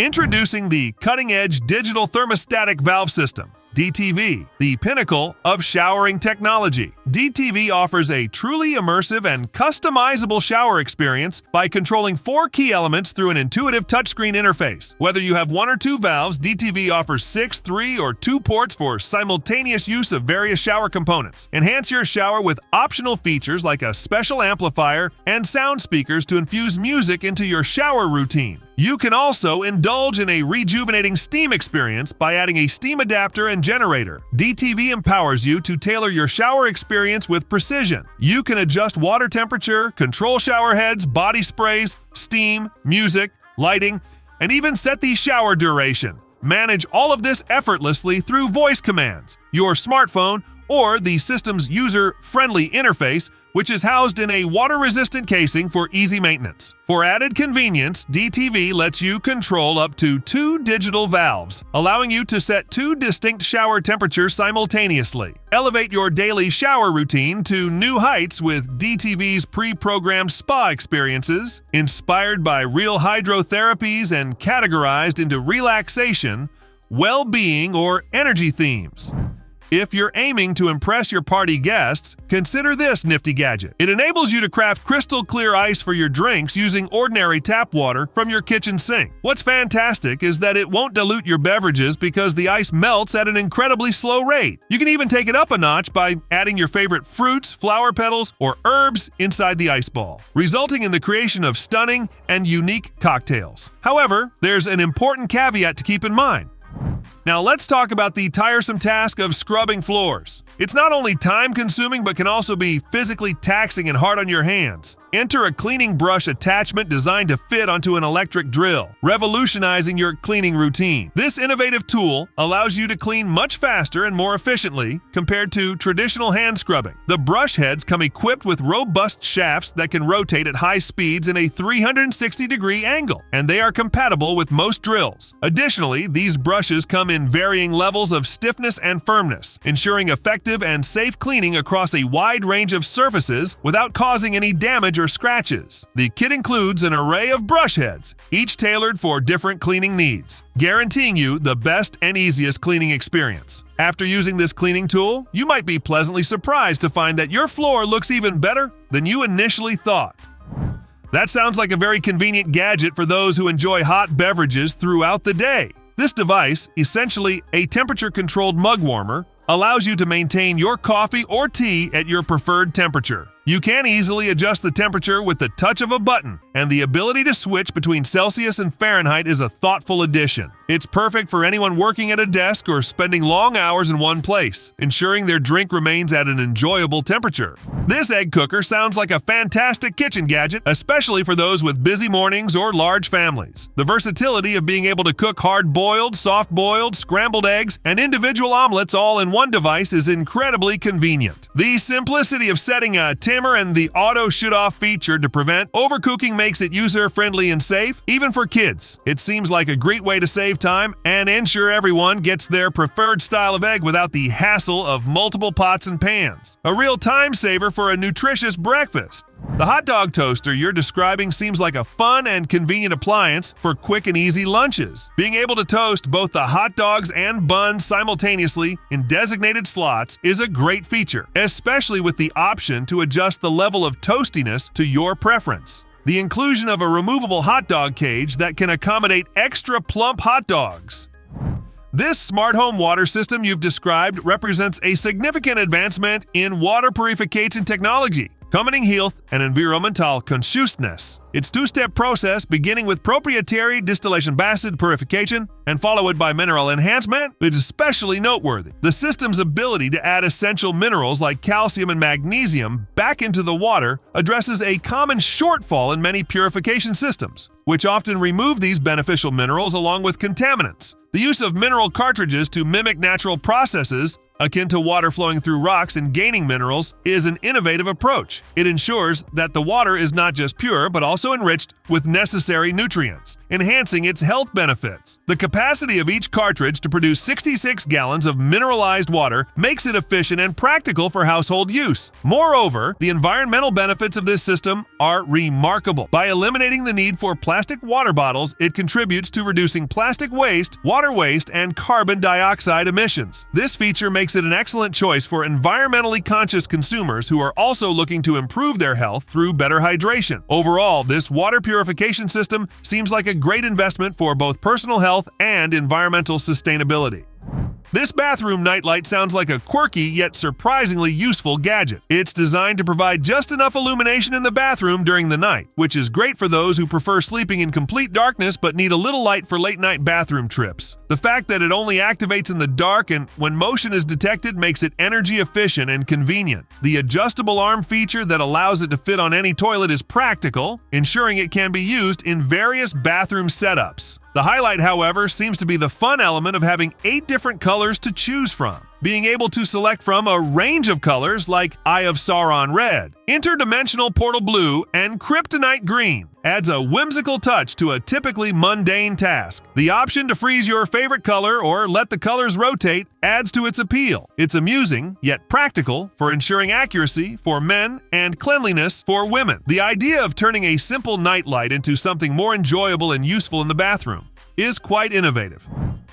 Introducing the cutting-edge digital thermostatic valve system, DTV, the pinnacle of showering technology. DTV offers a truly immersive and customizable shower experience by controlling 4 key elements through an intuitive touchscreen interface. Whether you have 1 or 2 valves, DTV offers 6, 3, or 2 ports for simultaneous use of various shower components. Enhance your shower with optional features like a special amplifier and sound speakers to infuse music into your shower routine. You can also indulge in a rejuvenating steam experience by adding a steam adapter and generator. DTV empowers you to tailor your shower experience with precision. You can adjust water temperature, control shower heads, body sprays, steam, music, lighting, and even set the shower duration. Manage all of this effortlessly through voice commands, your smartphone, or the system's user-friendly interface, which is housed in a water-resistant casing for easy maintenance. For added convenience, DTV lets you control up to 2 digital valves, allowing you to set 2 distinct shower temperatures simultaneously. Elevate your daily shower routine to new heights with DTV's pre-programmed spa experiences, inspired by real hydrotherapies and categorized into relaxation, well-being, or energy themes. If you're aiming to impress your party guests, consider this nifty gadget. It enables you to craft crystal clear ice for your drinks using ordinary tap water from your kitchen sink. What's fantastic is that it won't dilute your beverages because the ice melts at an incredibly slow rate. You can even take it up a notch by adding your favorite fruits, flower petals, or herbs inside the ice ball, resulting in the creation of stunning and unique cocktails. However, there's an important caveat to keep in mind. Now let's talk about the tiresome task of scrubbing floors. It's not only time-consuming but can also be physically taxing and hard on your hands. Enter a cleaning brush attachment designed to fit onto an electric drill, revolutionizing your cleaning routine. This innovative tool allows you to clean much faster and more efficiently compared to traditional hand scrubbing. The brush heads come equipped with robust shafts that can rotate at high speeds in a 360-degree angle, and they are compatible with most drills. Additionally, these brushes come in varying levels of stiffness and firmness, ensuring effective and safe cleaning across a wide range of surfaces without causing any damage or scratches. The kit includes an array of brush heads, each tailored for different cleaning needs, guaranteeing you the best and easiest cleaning experience. After using this cleaning tool, you might be pleasantly surprised to find that your floor looks even better than you initially thought. That sounds like a very convenient gadget for those who enjoy hot beverages throughout the day. This device, essentially a temperature-controlled mug warmer, allows you to maintain your coffee or tea at your preferred temperature. You can easily adjust the temperature with the touch of a button, and the ability to switch between Celsius and Fahrenheit is a thoughtful addition. It's perfect for anyone working at a desk or spending long hours in one place, ensuring their drink remains at an enjoyable temperature. This egg cooker sounds like a fantastic kitchen gadget, especially for those with busy mornings or large families. The versatility of being able to cook hard-boiled, soft-boiled, scrambled eggs, and individual omelets all in one device is incredibly convenient. The simplicity of setting a timer and the auto shut-off feature to prevent overcooking makes it user-friendly and safe, even for kids. It seems like a great way to save time and ensure everyone gets their preferred style of egg without the hassle of multiple pots and pans. A real time saver for a nutritious breakfast. The hot dog toaster you're describing seems like a fun and convenient appliance for quick and easy lunches. Being able to toast both the hot dogs and buns simultaneously in designated slots is a great feature, especially with the option to adjust the level of toastiness to your preference. The inclusion of a removable hot dog cage that can accommodate extra plump hot dogs. This smart home water system you've described represents a significant advancement in water purification technology, combining health and environmental consciousness. Its two-step process, beginning with proprietary distillation acid purification and followed by mineral enhancement, is especially noteworthy. The system's ability to add essential minerals like calcium and magnesium back into the water addresses a common shortfall in many purification systems, which often remove these beneficial minerals along with contaminants. The use of mineral cartridges to mimic natural processes, akin to water flowing through rocks and gaining minerals, is an innovative approach. It ensures that the water is not just pure, but also enriched with necessary nutrients, enhancing its health benefits. The capacity of each cartridge to produce 66 gallons of mineralized water makes it efficient and practical for household use. Moreover, the environmental benefits of this system are remarkable. By eliminating the need for plastic water bottles, it contributes to reducing plastic waste, water waste, and carbon dioxide emissions. This feature makes it an excellent choice for environmentally conscious consumers who are also looking to improve their health through better hydration. Overall, this water purification system seems like a great investment for both personal health and environmental sustainability. This bathroom nightlight sounds like a quirky yet surprisingly useful gadget. It's designed to provide just enough illumination in the bathroom during the night, which is great for those who prefer sleeping in complete darkness but need a little light for late-night bathroom trips. The fact that it only activates in the dark and when motion is detected makes it energy efficient and convenient. The adjustable arm feature that allows it to fit on any toilet is practical, ensuring it can be used in various bathroom setups. The highlight, however, seems to be the fun element of having 8 different colors to choose from. Being able to select from a range of colors like Eye of Sauron Red, Interdimensional Portal Blue, and Kryptonite Green adds a whimsical touch to a typically mundane task. The option to freeze your favorite color or let the colors rotate adds to its appeal. It's amusing, yet practical for ensuring accuracy for men and cleanliness for women. The idea of turning a simple nightlight into something more enjoyable and useful in the bathroom is quite innovative.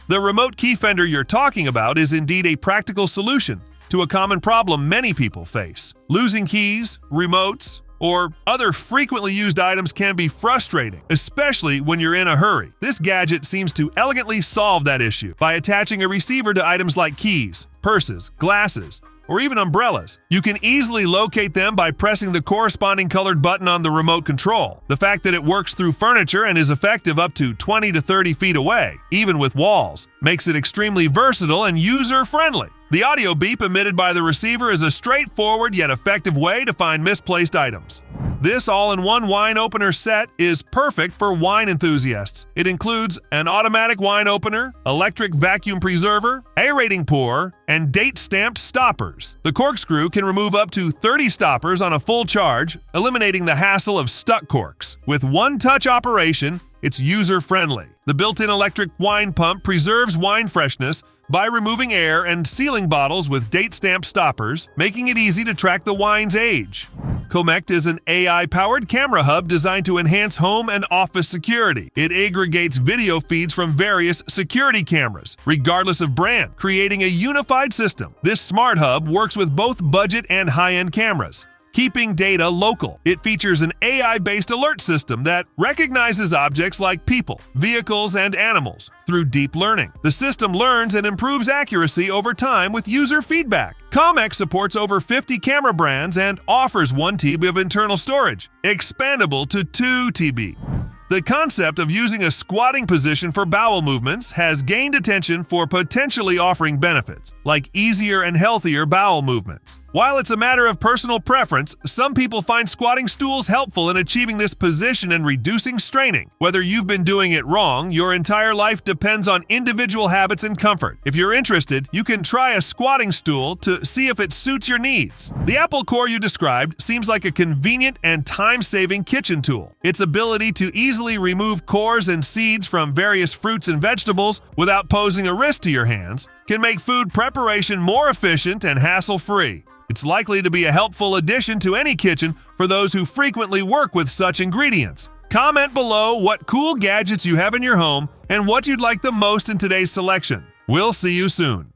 The remote key fender you're talking about is indeed a practical solution to a common problem many people face. Losing keys, remotes, or other frequently used items can be frustrating, especially when you're in a hurry. This gadget seems to elegantly solve that issue by attaching a receiver to items like keys, purses, glasses, or even umbrellas. You can easily locate them by pressing the corresponding colored button on the remote control. The fact that it works through furniture and is effective up to 20 to 30 feet away, even with walls, makes it extremely versatile and user-friendly. The audio beep emitted by the receiver is a straightforward yet effective way to find misplaced items. This all-in-one wine opener set is perfect for wine enthusiasts. It includes an automatic wine opener, electric vacuum preserver, aerating pour, and date-stamped stoppers. The corkscrew can remove up to 30 stoppers on a full charge, eliminating the hassle of stuck corks. With one-touch operation, it's user-friendly. The built-in electric wine pump preserves wine freshness by removing air and sealing bottles with date-stamped stoppers, making it easy to track the wine's age. Comect is an AI-powered camera hub designed to enhance home and office security. It aggregates video feeds from various security cameras, regardless of brand, creating a unified system. This smart hub works with both budget and high-end cameras, keeping data local. It features an AI-based alert system that recognizes objects like people, vehicles, and animals through deep learning. The system learns and improves accuracy over time with user feedback. Comect supports over 50 camera brands and offers 1 TB of internal storage, expandable to 2 TB. The concept of using a squatting position for bowel movements has gained attention for potentially offering benefits, like easier and healthier bowel movements. While it's a matter of personal preference, some people find squatting stools helpful in achieving this position and reducing straining. Whether you've been doing it wrong, your entire life depends on individual habits and comfort. If you're interested, you can try a squatting stool to see if it suits your needs. The Apple Core you described seems like a convenient and time-saving kitchen tool. Its ability to easily remove cores and seeds from various fruits and vegetables without posing a risk to your hands can make food preparation more efficient and hassle-free. It's likely to be a helpful addition to any kitchen for those who frequently work with such ingredients. Comment below what cool gadgets you have in your home and what you'd like the most in today's selection. We'll see you soon.